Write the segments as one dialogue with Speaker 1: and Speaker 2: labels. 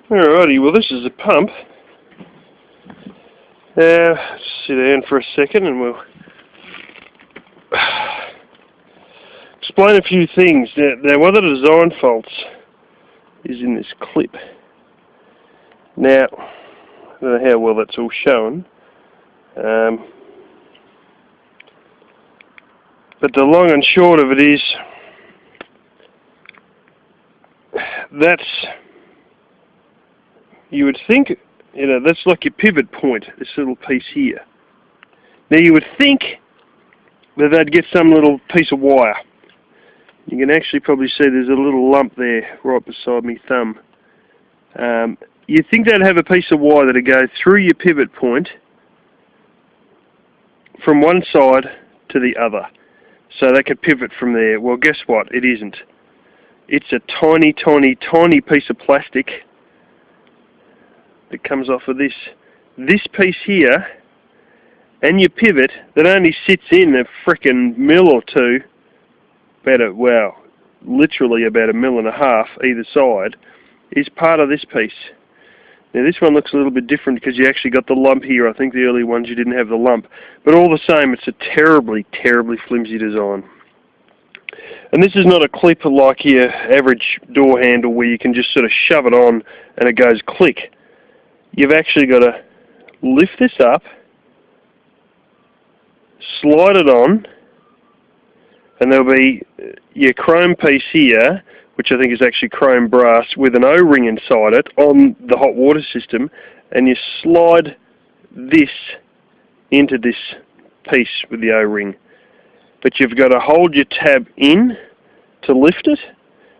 Speaker 1: Alrighty, well this is a pump. Sit down for a second and we'll explain a few things. Now one of the design faults is in this clip. Now, I don't know how well that's all shown, but the long and short of it is, you would think, that's like your pivot point, this little piece here. Now you would think that they'd get some little piece of wire. You can actually probably see there's a little lump there right beside my thumb. You'd think they'd have a piece of wire that'd go through your pivot point from one side to the other, so they could pivot from there. Well, guess what? It isn't. It's a tiny, tiny, tiny piece of plastic that comes off of this piece here, and your pivot that only sits in a frickin' mil or two, literally about 1.5 mil either side, is part of this piece. Now this one looks a little bit different because you actually got the lump here. I think the early ones you didn't have the lump, but all the same it's a terribly, terribly flimsy design. And this is not a clip like your average door handle where you can just sort of shove it on and it goes click. You've actually got to lift this up, slide it on, and there'll be your chrome piece here, which I think is actually chrome brass, with an O-ring inside it on the hot water system, and you slide this into this piece with the O-ring. But you've got to hold your tab in to lift it,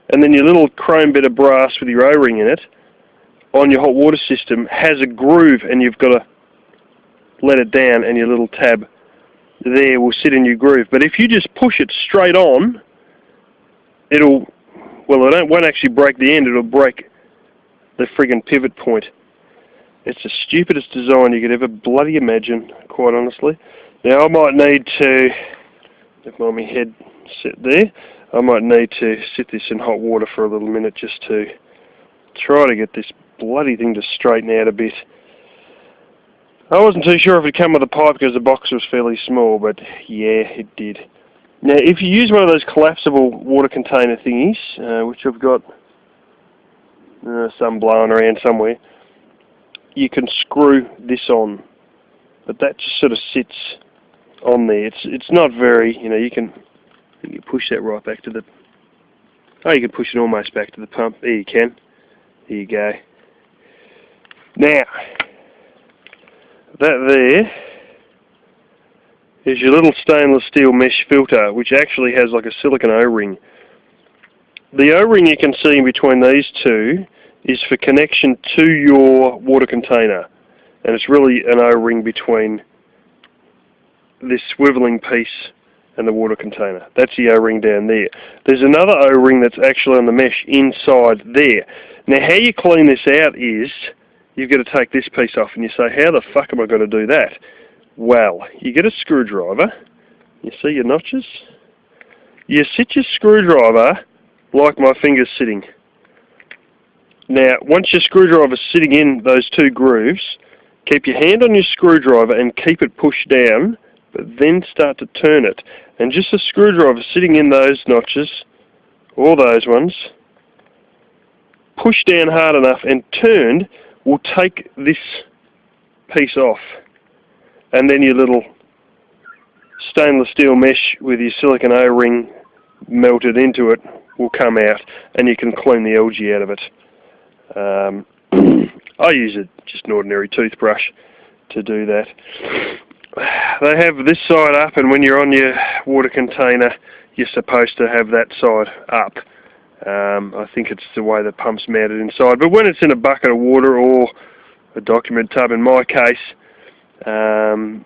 Speaker 1: and then your little chrome bit of brass with your O-ring in it on your hot water system has a groove, and you've got to let it down, and your little tab there will sit in your groove. But if you just push it straight on, it won't actually break the end, it'll break the friggin' pivot point. It's the stupidest design you could ever bloody imagine, quite honestly. Now I might need to, if my head set there, I might need to sit this in hot water for a little minute just to try to get this bloody thing to straighten out a bit. I wasn't too sure if it'd come with a pipe because the box was fairly small, but yeah, it did. Now, if you use one of those collapsible water container thingies, which I've got some blowing around somewhere, you can screw this on, but that just sort of sits on there. It's not very, you can push that right back to the. Oh, you can push it almost back to the pump. There you can. There you go. Now, that there is your little stainless steel mesh filter, which actually has like a silicone O-ring. The O-ring you can see in between these two is for connection to your water container, and it's really an O-ring between this swiveling piece and the water container. That's the O-ring down there. There's another O-ring that's actually on the mesh inside there. Now how you clean this out is, you've got to take this piece off, and you say, how the fuck am I going to do that? Well, you get a screwdriver, you see your notches? You sit your screwdriver like my finger's sitting. Now, once your screwdriver's sitting in those two grooves, keep your hand on your screwdriver and keep it pushed down, but then start to turn it. And just the screwdriver sitting in those notches, or those ones, push down hard enough and turned, will take this piece off, and then your little stainless steel mesh with your silicone O-ring melted into it will come out, and you can clean the algae out of it. I use just an ordinary toothbrush to do that. They have this side up, and when you're on your water container you're supposed to have that side up. I think it's the way the pump's mounted inside, but when it's in a bucket of water or a document tub in my case, then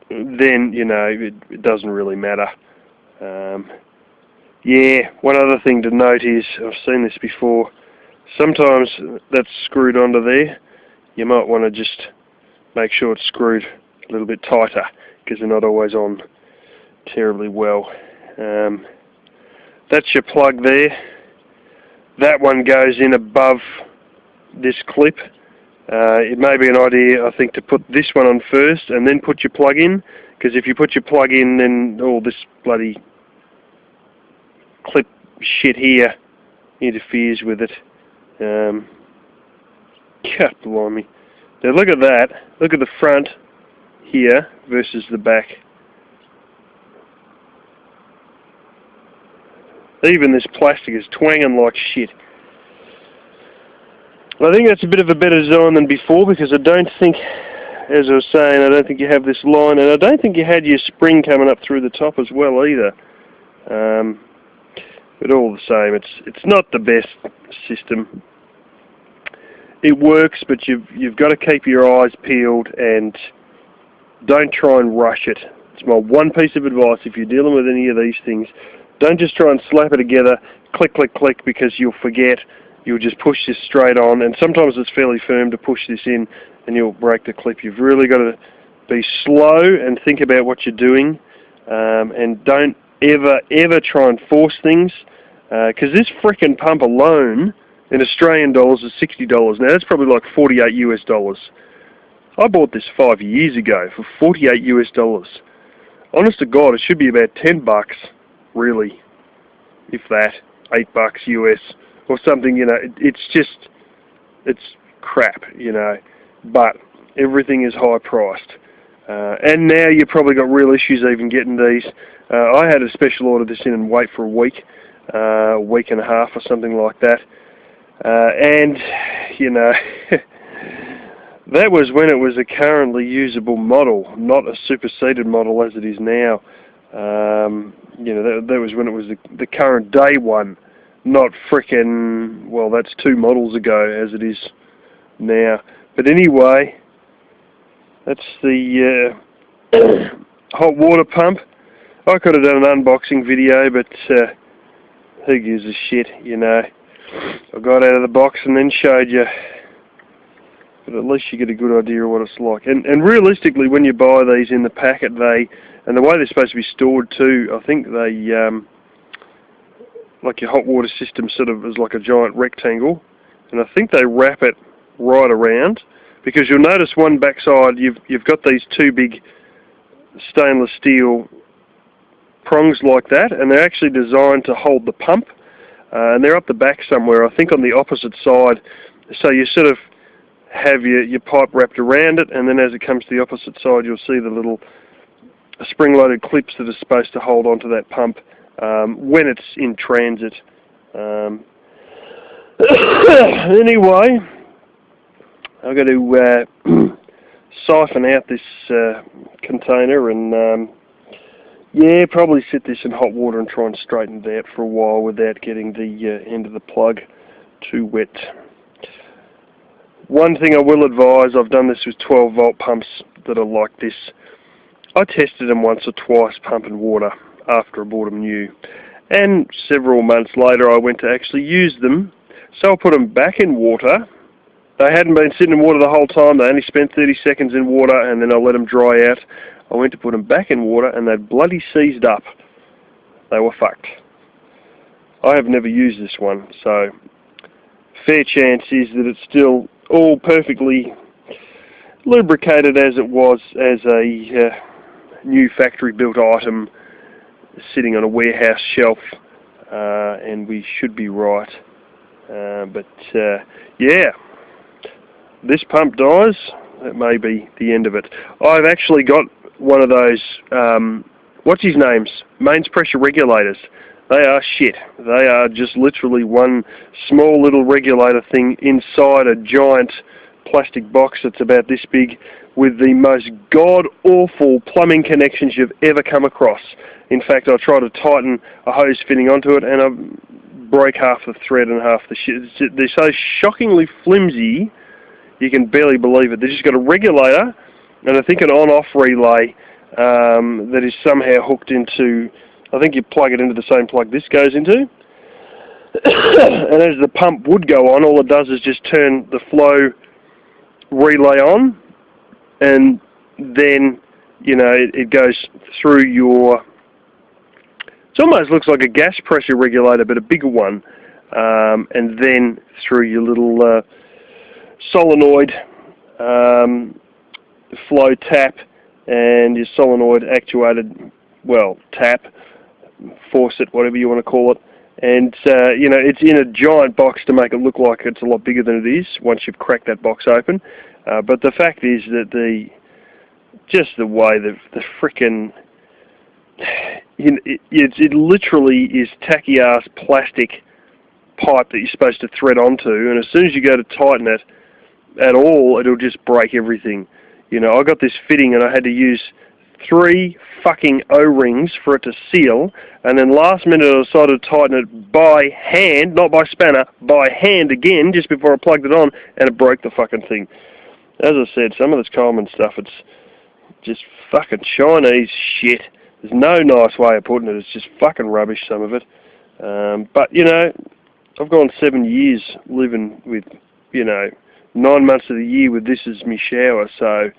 Speaker 1: it doesn't really matter. Yeah, one other thing to note is, I've seen this before, sometimes that's screwed onto there. You might want to just make sure it's screwed a little bit tighter, because they're not always on terribly well. That's your plug there. That one goes in above this clip. It may be an idea, I think, to put this one on first and then put your plug in, because if you put your plug in, then all this bloody clip shit here interferes with it. God blimey. Now look at that. Look at the front here versus the back. Even this plastic is twanging like shit. I think that's a bit of a better design than before, because I don't think, as I was saying, I don't think you have this line, and I don't think you had your spring coming up through the top as well either. But all the same, it's not the best system. It works, but you've got to keep your eyes peeled and don't try and rush it. It's my one piece of advice if you're dealing with any of these things. Don't just try and slap it together, click, click, click, because you'll forget. You'll just push this straight on, and sometimes it's fairly firm to push this in and you'll break the clip. You've really got to be slow and think about what you're doing, and don't ever try and force things, because this frickin' pump alone in Australian dollars is $60. Now that's probably like 48 US dollars. I bought this 5 years ago for 48 US dollars. Honest to God, it should be about 10 bucks, really, if that, 8 bucks US. Or something, you know. It's crap, you know, but everything is high priced. And now you've probably got real issues even getting these. I had a special order this in and wait for a week and a half or something like that. And, you know, that was when it was a currently usable model, not a superseded model as it is now. You know, that was when it was the current day one. Not frickin', well, that's 2 models ago as it is now. But anyway, that's the hot water pump. I could have done an unboxing video, but who gives a shit, you know. I got out of the box and then showed you. But at least you get a good idea of what it's like. And realistically, when you buy these in the packet, and the way they're supposed to be stored too, I think they... like your hot water system sort of is like a giant rectangle, and I think they wrap it right around, because you'll notice one backside you've got these 2 big stainless steel prongs like that, and they're actually designed to hold the pump, and they're up the back somewhere, I think on the opposite side, so you sort of have your pipe wrapped around it, and then as it comes to the opposite side you'll see the little spring-loaded clips that are supposed to hold onto that pump when it's in transit. Anyway, I've got to siphon out this container and yeah, probably sit this in hot water and try and straighten it out for a while without getting the end of the plug too wet. One thing I will advise, I've done this with 12 volt pumps that are like this. I tested them once or twice pumping water after I bought them new, and several months later I went to actually use them, so I put them back in water. They hadn't been sitting in water the whole time, they only spent 30 seconds in water, and then I let them dry out. I went to put them back in water and they'd bloody seized up. They were fucked. I have never used this one, so fair chance is that it's still all perfectly lubricated as it was as a new factory built item sitting on a warehouse shelf, and we should be right. But yeah, this pump dies, that may be the end of it. I've actually got one of those, what's his names, mains pressure regulators. They are shit. They are just literally one small little regulator thing inside a giant plastic box that's about this big, with the most god-awful plumbing connections you've ever come across. In fact, I tried to tighten a hose fitting onto it and I broke half the thread and half the shit. They're so shockingly flimsy, you can barely believe it. They've just got a regulator and I think an on-off relay that is somehow hooked into, I think you plug it into the same plug this goes into. And as the pump would go on, all it does is just turn the flow relay on, and then, you know, it goes through your, it almost looks like a gas pressure regulator, but a bigger one, and then through your little solenoid flow tap and your solenoid actuated, well, tap, faucet, whatever you want to call it. And, you know, it's in a giant box to make it look like it's a lot bigger than it is once you've cracked that box open. But the fact is that just the way the frickin', it literally is tacky-ass plastic pipe that you're supposed to thread onto, and as soon as you go to tighten it at all, it'll just break everything. You know, I got this fitting and I had to use 3 fucking O-rings for it to seal, and then last minute I decided to tighten it by hand, not by spanner, by hand again, just before I plugged it on, and it broke the fucking thing. As I said, some of this Coleman stuff, it's just fucking Chinese shit. There's no nice way of putting it. It's just fucking rubbish, some of it. But, you know, I've gone 7 years living with, you know, 9 months of the year with this as my shower, so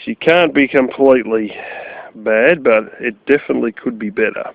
Speaker 1: she can't be completely bad, but it definitely could be better.